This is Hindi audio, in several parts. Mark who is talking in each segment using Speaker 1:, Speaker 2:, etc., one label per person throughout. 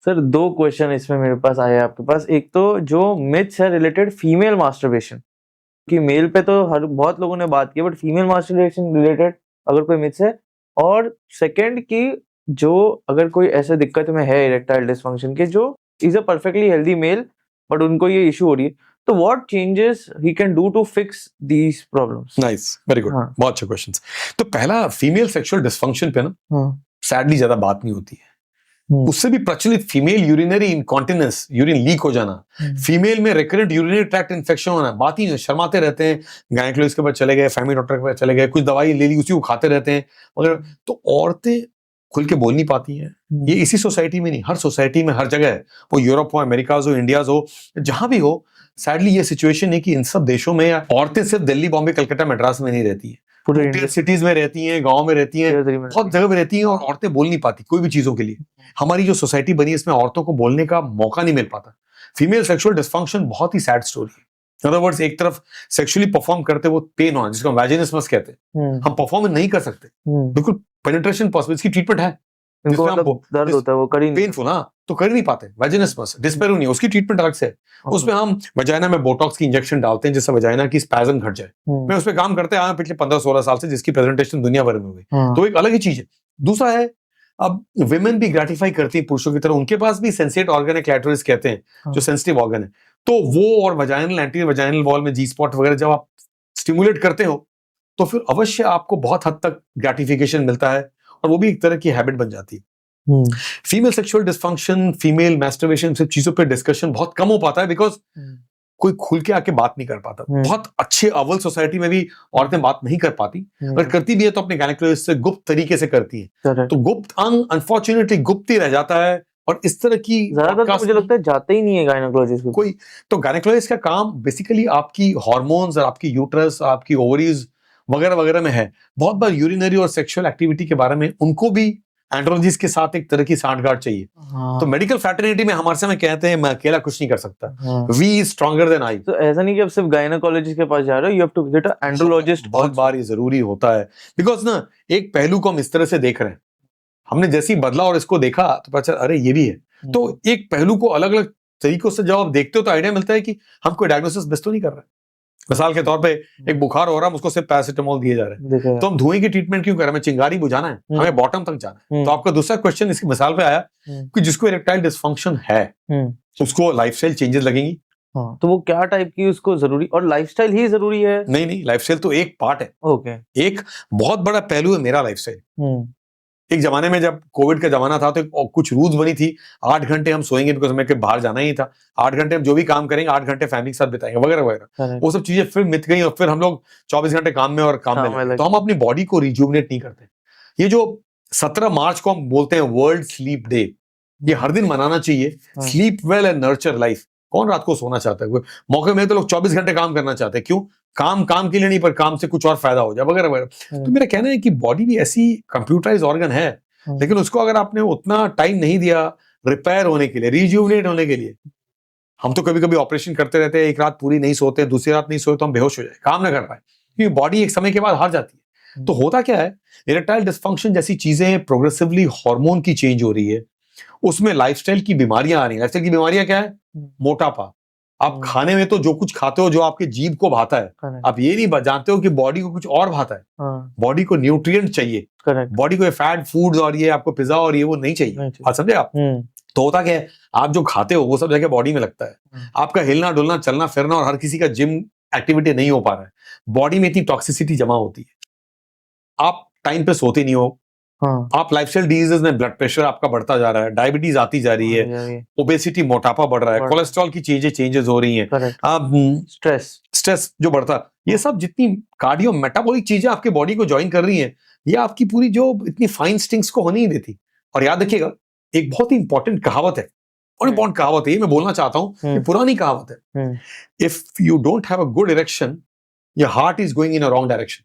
Speaker 1: सर 2 क्वेश्चन इसमें मेरे पास आए हैं आपके पास। एक तो जो मिथ्स है रिलेटेड फीमेल मास्टरबेशन, कि मेल पे तो हर बहुत लोगों ने बात की है, बट फीमेल मास्टरबेशन रिलेटेड अगर कोई मिथ्स है। और सेकंड कि जो अगर कोई ऐसे दिक्कत में है इरेक्टाइल डिसफंक्शन के, जो is a perfectly healthy male but उनको ये इशू हो रही है, तो what changes he can do to fix these problems?
Speaker 2: Nice, very good,
Speaker 1: हाँ।
Speaker 2: बहुत अच्छे क्वेश्चंस। तो पहला, फीमेल सेक्सुअल डिसफंक्शन पे ना
Speaker 1: हाँ।
Speaker 2: सैडली ज्यादा बात नहीं होती है। उससे भी प्रचलित female urinary incontinence, urine leak हो जाना, फीमेल में रिकरेंट यूरिनरी ट्रैक्ट इन्फेक्शन होना, बात ही नहीं, शर्माते रहते हैं, गायनेकोलॉजिस्ट के पास चले गए, फैमिली डॉक्टर के पास चले गए, कुछ दवाई ले ली, उसी को खाते रहते हैं वगैरह। तो औरतें खुल के बोल नहीं पाती हैं। ये इसी सोसाइटी में नहीं, हर सोसाइटी में, हर जगह है, वो यूरोप हो, अमेरिका हो, इंडिया हो, जहां भी हो, सैडली ये सिचुएशन है कि इन सब देशों में औरतें सिर्फ दिल्ली, बॉम्बे, कलकत्ता, मद्रास में नहीं रहती है, पूरे सिटीज में रहती हैं, गांव में रहती हैं, बहुत जगह में रहती हैं, और औरतें बोल नहीं पाती कोई भी चीजों के लिए। हमारी जो सोसाइटी बनी है, इसमें औरतों को बोलने का मौका नहीं मिल पाता। फीमेल सेक्सुअल डिसफंक्शन बहुत ही सैड स्टोरी है। In other words, एक तरफ सेक्सुअली परफॉर्म करते वो पेन होना, जिसको वैजिनिस्मस कहते हैं, हम परफॉर्म नहीं कर सकते, बिल्कुल पेनिट्रेशन पॉसिबल, इसकी ट्रीटमेंट है,
Speaker 1: दर्द होता है, वो कर ही नहीं,
Speaker 2: पेनफुल, हाँ, तो कर नहीं पाते, वैजिनिस्मस, डिस्पेरोनिया, उसकी ट्रीटमेंट अलग से है। उसमें हम वजाइना में बोटॉक्स की इंजेक्शन डालते हैं, जिससे वजाइना की स्पैज़म घट जाए। मैं उस पर काम करते आया पिछले 15-16 साल से, जिसकी प्रेजेंटेशन दुनिया भर में हुई, तो एक अलग ही चीज है। दूसरा है, अब विमेन भी ग्रेटिफाई करती है पुरुषों की तरह, उनके पास भी सेंसिटिव ऑर्गन है, क्लैटोरिस कहते हैं, जो सेंसिटिव ऑर्गन है, तो वो और वजाइनल, एंटीरियर वजाइनल वॉल में जी स्पॉट वगैरह जब आप स्टिमुलेट करते हो, तो फिर अवश्य आपको बहुत हद तक ग्रेटिफिकेशन मिलता है, और वो भी एक तरह की हैबिट बन जाती है। Female sexual dysfunction, female masturbation, सब चीजों पे डिस्कशन बहुत कम हो पाता है, बिकॉज कोई खुल के आके बात नहीं कर पाता। बहुत अच्छे अव्वल सोसाइटी में भी औरतें बात नहीं कर पाती, अगर करती भी है तो अपने गायनेकोलॉजिस्ट से गुप्त तरीके से करती है, तो गुप्त अंग अनफॉर्चुनेटली गुप्त ही रह जाता है, और इस तरह की
Speaker 1: ज्यादातर मुझे लगता है जाते ही नहीं है गायनेकोलॉजिस्ट
Speaker 2: कोई। तो गायनेकोलॉजिस्ट का काम बेसिकली आपकी हार्मोन्स और आपकी यूट्रस, आपकी ओवरीज वगैरह वगैरह में है। बहुत बार यूरिनरी और सेक्सुअल एक्टिविटी के बारे में उनको भी एंड्रोलॉजिस्ट के साथ एक तरह की सांठगांठ चाहिए। तो मेडिकल फ्रैटर्निटी में हमारे समय कहते हैं, मैं अकेला कुछ नहीं कर सकता, we is stronger than I.
Speaker 1: तो ऐसा नहीं कि अब सिर्फ गायनेकोलॉजिस्ट के पास जा रहे हो, you have to visit a andrologist.
Speaker 2: बहुत बार ये जरूरी होता है, बिकॉज ना एक पहलू को हम इस तरह से देख रहे हैं, हमने जैसे ही बदला और इसको देखा तो पता चला अरे ये भी है। तो एक पहलू को अलग अलग तरीकों से जब आप देखते हो तो आइडिया मिलता है कि हम कोई डायग्नोसिस मिस तो नहीं कर रहे। मिसाल के तौर पे एक बुखार हो रहा है, उसको सिर्फ पैरासिटामोल दिए जा रहे हैं, तो हम धुएं की ट्रीटमेंट क्यों कर रहे हैं? हमें चिंगारी बुझाना है, हमें बॉटम तक जाना है। तो आपका दूसरा क्वेश्चन इसकी मिसाल पे आया कि जिसको इरेक्टाइल डिसफंक्शन है उसको लाइफस्टाइल चेंजेस लगेंगी।
Speaker 1: हाँ, तो वो क्या टाइप की उसको जरूरी, और लाइफस्टाइल ही जरूरी है?
Speaker 2: नहीं, लाइफस्टाइल तो एक पार्ट है।
Speaker 1: ओके।
Speaker 2: एक बहुत बड़ा पहलू है मेरा लाइफस्टाइल। एक जमाने में जब कोविड का जमाना था तो कुछ रूल्स बनी थी, 8 घंटे हम सोएंगे, बिकॉज हमें बाहर जाना ही था, 8 घंटे हम जो भी काम करेंगे 8 घंटे फैमिली के साथ बिताएंगे वगैरह वगैरह। वो सब चीजें फिर मिट गई, और फिर हम लोग 24 घंटे काम में और काम में लगे। तो हम अपनी बॉडी को रिजुवनेट नहीं करते। ये जो 17 मार्च को हम बोलते हैं वर्ल्ड स्लीप डे, ये हर दिन मनाना चाहिए। Sleep well and nurture life. कौन रात को सोना चाहता है? मौके में तो लोग 24 घंटे काम करना चाहते हैं। क्यों? काम के लिए नहीं, पर काम से कुछ और फायदा हो जाए वगैरह वगैरह। तो मेरा कहना है कि बॉडी भी ऐसी कंप्यूटराइज ऑर्गन है, लेकिन उसको अगर आपने उतना टाइम नहीं दिया रिपेयर होने के लिए, रिजुवनेट होने के लिए, हम तो कभी कभी ऑपरेशन करते रहते हैं, एक रात पूरी नहीं सोते, दूसरी रात नहीं सोए तो हम बेहोश हो जाए, काम ना कर पाए, क्योंकि बॉडी एक समय के बाद हार जाती है। तो होता क्या है, इरेक्टाइल डिसफंक्शन जैसी चीजें प्रोग्रेसिवली हार्मोन की चेंज हो रही है, उसमें लाइफस्टाइल की बीमारियां आ रही हैं। लाइफस्टाइल की बीमारियां क्या है? मोटापा। आप खाने में तो जो कुछ खाते हो, जो आपके जीभ को भाता है, आप ये नहीं जानते हो कि बॉडी को कुछ और भाता है। बॉडी को न्यूट्रिएंट चाहिए, बॉडी को फैट फूड और ये आपको पिज्जा और ये वो नहीं चाहिए। बात समझे आप? तो होता क्या है, आप जो खाते हो वो सब जगह बॉडी में लगता है। आपका हिलना डुलना, चलना फिरना, और हर किसी का जिम एक्टिविटी नहीं हो पा रहा है, बॉडी में इतनी टॉक्सिसिटी जमा होती है, आप टाइम पे सोते नहीं हो, आप लाइफस्टाइल डिजीजेस में ब्लड प्रेशर आपका बढ़ता जा रहा है, डायबिटीज आती जा रही है, ओबेसिटी मोटापा बढ़ रहा है, कोलेस्ट्रॉल की चेंजेस हो रही हैं, स्ट्रेस जो बढ़ता है, ये सब जितनी कार्डियो मेटाबॉलिक चीजें आपके बॉडी को ज्वाइन कर रही हैं, ये आपकी पूरी जो इतनी फाइन स्टिंग्स को होने ही देती। और याद रखिएगा, एक बहुत ही इंपॉर्टेंट कहावत है, और इंपॉर्टेंट कहावत है, ये मैं बोलना चाहता हूं, पुरानी कहावत है, if you don't have a good erection, your heart is going in a wrong direction.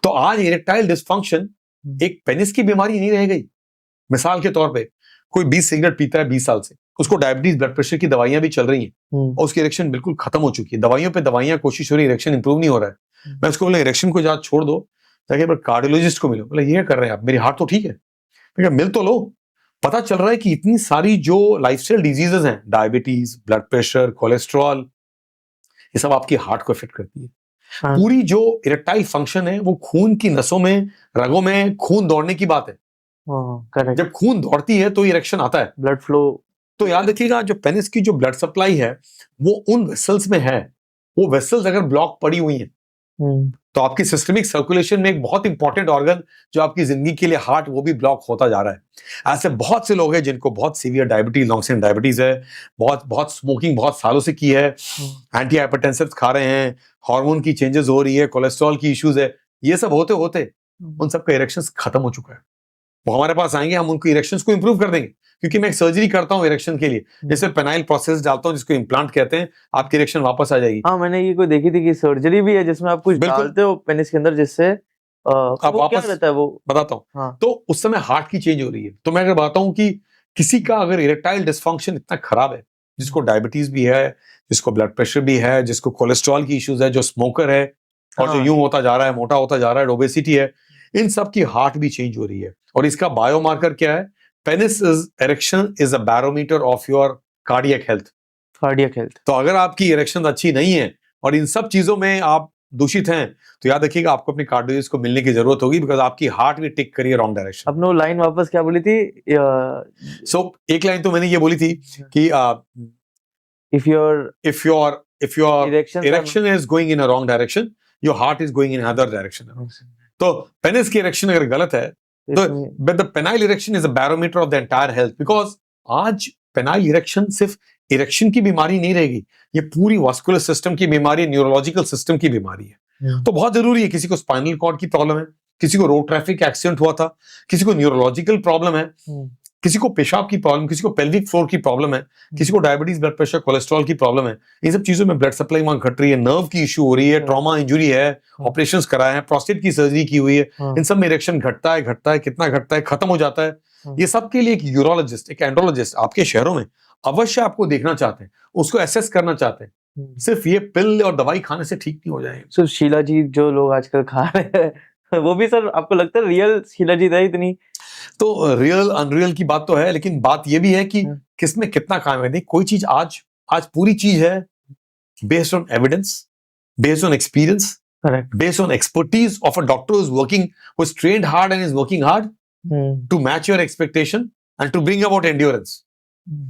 Speaker 2: तो आज इरेक्टाइल डिसफंक्शन एक पेनिस की बीमारी नहीं रह गई। मिसाल के तौर पे कोई 20 सिगरेट पीता है 20 साल से, उसको डायबिटीज ब्लड प्रेशर की दवाइयां भी चल रही हैं, और उसकी इरेक्शन बिल्कुल खत्म हो चुकी है, दवाइयों पे दवाइयां, कोशिश हो रही है, इरेक्शन इंप्रूव नहीं हो रहा है। मैं उसको बोला इरेक्शन को जा छोड़ दो, जाके कार्डियोलॉजिस्ट को मिलो। बोला ये कर रहे हैं आप? मेरी हार्ट तो ठीक है। मिल तो लो, पता चल रहा है कि इतनी सारी जो लाइफस्टाइल डिजीजेस हैं, डायबिटीज, ब्लड प्रेशर, कोलेस्ट्रॉल, ये सब आपकी हार्ट को इफेक्ट करती है।
Speaker 1: हाँ
Speaker 2: पूरी जो इरेक्टाइल फंक्शन है वो खून की नसों में, रगों में खून दौड़ने की बात है।
Speaker 1: करेक्ट,
Speaker 2: जब खून दौड़ती है तो इरेक्शन आता है।
Speaker 1: Blood flow.
Speaker 2: तो याद रखिएगा, जो पेनिस की जो ब्लड सप्लाई है वो उन वेसल्स में है। वो वेसल्स अगर ब्लॉक पड़ी हुई हैं तो आपकी सिस्टमिक सर्कुलेशन में एक बहुत इंपॉर्टेंट ऑर्गन जो आपकी जिंदगी के लिए हार्ट, वो भी ब्लॉक होता जा रहा है। ऐसे बहुत से लोग हैं जिनको बहुत severe diabetes, long standing diabetes है, बहुत स्मोकिंग बहुत सालों से की है, एंटी हाइपरटेंसिव खा रहे हैं, हार्मोन की चेंजेस हो रही है, कोलेस्ट्रॉल की इश्यूज है। ये सब होते होते उन सबका इरेक्शन खत्म हो चुका है। वो हमारे पास आएंगे, हम उनकी इरेक्शंस को इंप्रूव कर देंगे, क्योंकि मैं एक सर्जरी करता हूँ इरेक्शन के लिए, जैसे पेनाइल प्रोसेस डालता हूँ जिसको इम्प्लांट कहते हैं, आपकी इरेक्शन वापस आ जाएगी।
Speaker 1: हाँ, मैंने ये कोई देखी थी कि सर्जरी भी है जिसमें आप कुछ
Speaker 2: बिल्कुल।
Speaker 1: डालते हो पेनिस के अंदर, जिससे
Speaker 2: आप
Speaker 1: वो क्या
Speaker 2: वापस
Speaker 1: रहता है वो।
Speaker 2: बताता हूँ।
Speaker 1: हाँ
Speaker 2: तो उस समय हार्ट की चेंज हो रही है। तो मैं अगर बताता हूँ कि किसी का अगर इरेक्टाइल डिस्फंक्शन इतना खराब है, जिसको डायबिटीज भी है, जिसको ब्लड प्रेशर भी है, जिसको कोलेस्ट्रॉल की इश्यूज है, जो स्मोकर है, और जो
Speaker 1: हाँ
Speaker 2: यूं होता जा रहा है, मोटा होता जा रहा है, ओबेसिटी है, इन सब की हार्ट भी चेंज हो रही है। और इसका बायोमार्कर क्या है? Penis erection is a barometer of your cardiac health.
Speaker 1: Cardiac health.
Speaker 2: तो अगर आपकी इरेक्शन अच्छी नहीं है और इन सब चीजों में आप दूषित हैं, तो याद रखिएगा आपको अपने कार्डियोलॉजिस्ट को मिलने की जरूरत होगी, बिकॉज आपकी हार्ट भी टिक करिए रॉन्ग डायरेक्शन।
Speaker 1: अपने वो लाइन वापस क्या बोली थी?
Speaker 2: सो एक लाइन तो मैंने ये बोली थी कि
Speaker 1: if your
Speaker 2: if your
Speaker 1: erection
Speaker 2: erection is going in a wrong direction, your heart is going in another direction. तो पेनिस की इरेक्शन अगर गलत है तो but the penile erection is a barometer of the entire health, because आज पेनाइल इरेक्शन सिर्फ इरेक्शन की बीमारी नहीं रहेगी, ये पूरी वास्कुलर सिस्टम की बीमारी, न्यूरोलॉजिकल सिस्टम की बीमारी है। तो बहुत जरूरी है, किसी को स्पाइनल कॉर्ड की प्रॉब्लम है, किसी को रोड ट्रैफिक एक्सीडेंट हुआ था, किसी को न्यूरोलॉजिकल प्रॉब्लम है, किसी को पेशाब की प्रॉब्लम, किसी को पेल्विक फ्लोर की प्रॉब्लम है, किसी को डायबिटीज, ब्लड प्रेशर, कोलेस्ट्रॉल की प्रॉब्लम है। इन सब चीजों में ब्लड सप्लाई वहां घट रही है, नर्व की इश्यू हो रही है, ट्रॉमा इंजरी है, ऑपरेशंस कराए हैं, प्रोस्टेट की सर्जरी की हुई है, इन सब में इरेक्शन घटता है, कितना घटता है, खत्म हो जाता है। ये सब के लिए एक यूरोलॉजिस्ट, एक एंड्रोलॉजिस्ट आपके शहरों में अवश्य आपको देखना चाहते हैं, उसको एसेस करना चाहते हैं। सिर्फ ये पिल और दवाई खाने से ठीक नहीं हो जाएंगे।
Speaker 1: सर शीला जी जो लोग आजकल खा रहे हैं वो भी सर आपको लगता है रियल शीला जी है इतनी?
Speaker 2: तो रियल अनरियल की बात तो है, लेकिन बात ये भी है कि किसमें कितना काम है। नहीं, कोई चीज आज पूरी चीज है based on evidence, based on experience, based on expertise of a doctor who's working, who's trained hard and is working hard to match your expectation and to bring about endurance.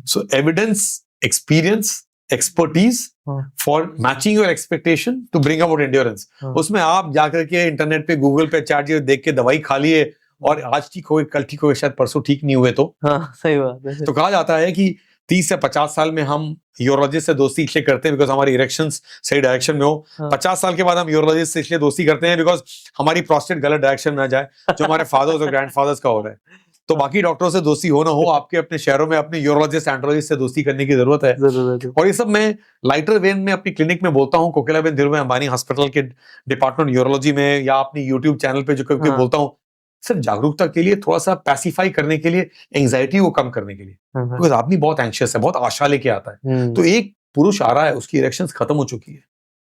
Speaker 2: So evidence, experience, expertise for matching your expectation to bring about endurance. उसमें आप जाकर के इंटरनेट पे, गूगल पे, चैट जी देख के दवाई खा लिए और आज ठीक हो गए, कल ठीक हो गए, शायद परसों ठीक नहीं हुए तो
Speaker 1: सही बात है।
Speaker 2: तो कहा जाता है कि 30 से 50 साल में हम यूरोलॉजिस्ट से दोस्ती इसलिए करते हैं बिकॉज हमारी इरेक्शंस सही डायरेक्शन में हो। 50 साल के बाद हम यूरोलॉजिस्ट से इसलिए दोस्ती करते हैं बिकॉज हमारी प्रोस्टेट गलत डायरेक्शन में ना जाए, जो हमारे फादर्स और ग्रैंडफादर्स का हो रहा है। तो बाकी डॉक्टरों से दोस्ती हो ना हो, आपके अपने शहरों में अपने यूरोलॉजिस्ट, एंड्रोलॉजिस्ट से दोस्ती करने की जरूरत है। और ये सब मैं लाइटर वेन में अपनी क्लिनिक में बोलता हूँ, कोकिलाबेन धीरूभाई अंबानी हॉस्पिटल के डिपार्टमेंट यूरोलॉजी में, या अपनी यूट्यूब चैनल पे जो करके बोलता हूँ, सिर्फ जागरूकता के लिए, थोड़ा सा पैसिफाई करने के लिए, एंजाइटी को कम करने के लिए। बिकॉज आदमी बहुत एंशियस है, बहुत आशा लेके आता है। तो एक पुरुष आ रहा है, उसकी इरेक्शंस खत्म हो चुकी है,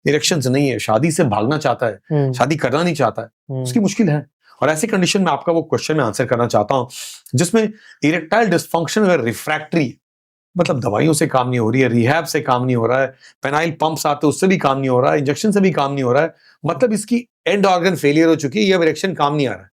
Speaker 2: इरेक्शंस नहीं है, शादी से भागना चाहता है, शादी करना नहीं चाहता है, उसकी मुश्किल है। और ऐसी कंडीशन में आपका वो क्वेश्चन में आंसर करना चाहता हूं, जिसमें इरेक्टाइल डिस्फंक्शन अगर रिफ्रैक्टरी, मतलब दवाइयों से काम नहीं हो रही है, रिहैब से काम नहीं हो रहा है, पेनाइल पंप्स आते उससे भी काम नहीं हो रहा है, इंजेक्शन से भी काम नहीं हो रहा है, मतलब इसकी एंड ऑर्गन फेलियर हो चुकी है, ये इरेक्शन काम नहीं आ रहा है।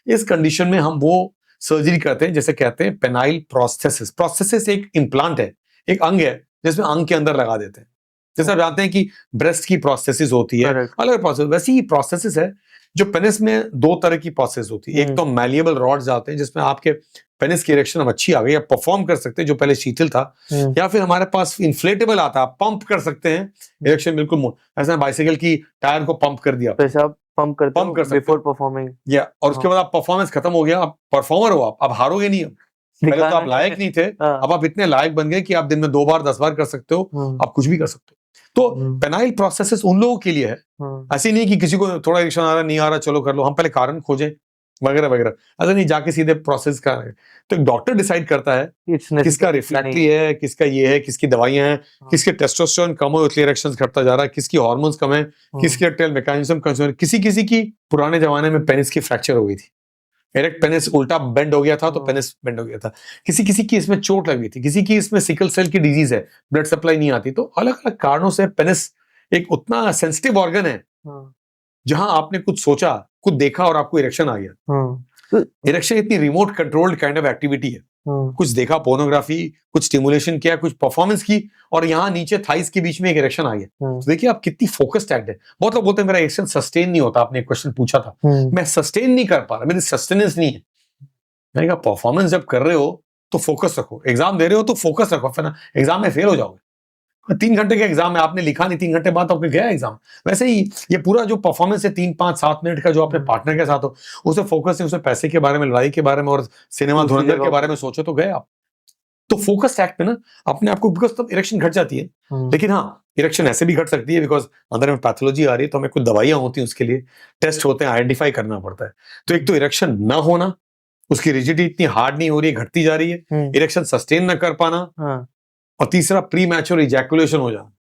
Speaker 2: इस कंडीशन में हम वो सर्जरी करते हैं जैसे कहते हैं पेनाइल प्रोस्थेसिस। प्रोस्थेसिस एक इम्प्लांट है, एक अंग है जिसमें अंग के अंदर लगा देते हैं। जैसे आप जानते हैं कि ब्रेस्ट की प्रोस्थेसिस होती है, अलग प्रोसेस, वैसी ही प्रोस्थेसिस है जो पेनिस में दो तरह की प्रोसेस होती है। एक तो मैलिएबल रॉड्स आते हैं जिसमें आपके पेनिस की इरेक्शन अब अच्छी आ गई, आप परफॉर्म कर सकते हैं जो पहले शीतल था, या फिर हमारे पास इन्फ्लेटेबल आता है, पंप कर सकते हैं इरेक्शन बिल्कुल, ऐसा बाइसाइकिल की टायर को पंप कर दिया,
Speaker 1: पंप कर सकते बिफोर परफॉर्मिंग,
Speaker 2: या और उसके बाद आप परफॉर्मेंस खत्म हो गया, आप परफॉर्मर हो, आप हारोगे नहीं। पहले तो आप लायक नहीं थे, अब आप इतने लायक बन गए कि आप दिन में 2 बार 10 बार कर सकते हो, आप कुछ भी कर सकते हो। तो पेनाइल प्रोसेसेस उन लोगों के लिए है, ऐसे नहीं कि किसी को थोड़ा इरेक्शन आ रहा नहीं आ रहा चलो कर लो, हम पहले कारण खोजें वगैरह वगैरह, ऐसा नहीं जाके सीधे प्रोसेस का। तो एक डॉक्टर डिसाइड करता है किसका रिफ्रैक्टरी है, किसका ये है, किसकी दवाइयां हैं, किसके टेस्टोस्टेरोन कम हो इसलिए इरेक्शंस घटता जा रहा है, किसकी हार्मोन्स कम है, किसके टेल मैकेनिज्म कम है। किसी की पुराने जमाने में पेनिस की फ्रैक्चर हो गई थी, इरेक्ट पेनिस उल्टा बेंड हो गया था तो
Speaker 1: हाँ।
Speaker 2: पेनिस बेंड हो गया था। किसी किसी की इसमें चोट लग गई थी, किसी की इसमें सिकल सेल की डिजीज है, ब्लड सप्लाई नहीं आती, तो अलग अलग कारणों से पेनिस एक उतना सेंसिटिव ऑर्गन है
Speaker 1: हाँ,
Speaker 2: जहां आपने कुछ सोचा, कुछ देखा और आपको इरेक्शन आ गया।
Speaker 1: हाँ, तो
Speaker 2: इरेक्शन इतनी remote controlled kind of activity है।
Speaker 1: हाँ,
Speaker 2: कुछ देखा पोर्नोग्राफी, कुछ स्टिमुलेशन किया, कुछ परफॉर्मेंस की, और यहाँ नीचे थाइस के बीच में एक इरेक्शन आ गया।
Speaker 1: हाँ,
Speaker 2: तो देखिए आप कितनी फोकस्ड एक्ट है। बहुत लोग बोलते हैं मेरा इरेक्शन सस्टेन नहीं होता, आपने एक क्वेश्चन पूछा था, मैं सस्टेन नहीं कर पा रहा, मेरी सस्टेनेंस नहीं है। मैंने कहा परफॉर्मेंस जब कर रहे हो तो फोकस रखो, एग्जाम दे रहे हो तो फोकस रखो, फिर ना एग्जाम में फेल हो जाओगे। 3 घंटे का एग्जाम है, आपने लिखा नहीं, 3 घंटे बाद आपके गया एग्जाम। वैसे ही ये पूरा जो परफॉर्मेंस है 3, 5, 7 मिनट का जो अपने पार्टनर के साथ हो, उसे फोकस है, उसे पैसे के बारे में, लड़ाई के बारे में और सिनेमा
Speaker 1: दूसरी
Speaker 2: धुरंधर
Speaker 1: जगह
Speaker 2: के बारे में सोचो तो गए आप। तो फोकस एक्ट में ना अपने आप को, बिकॉज तब इरेक्शन घट जाती है। लेकिन हाँ, इरेक्शन ऐसे भी घट सकती है बिकॉज अंदर में पैथोलॉजी आ रही है, तो हमें कुछ दवाइयां होती हैं, उसके लिए टेस्ट होते हैं, आइडेंटिफाई करना पड़ता है। तो एक तो इरेक्शन ना होना, उसकी रिजिडिटी इतनी हार्ड नहीं हो रही है, घटती जा रही है, इरेक्शन सस्टेन ना कर पाना,
Speaker 1: हाँ,
Speaker 2: और तीसरा प्री मैच्योर इजैकुलेशन हो जाना।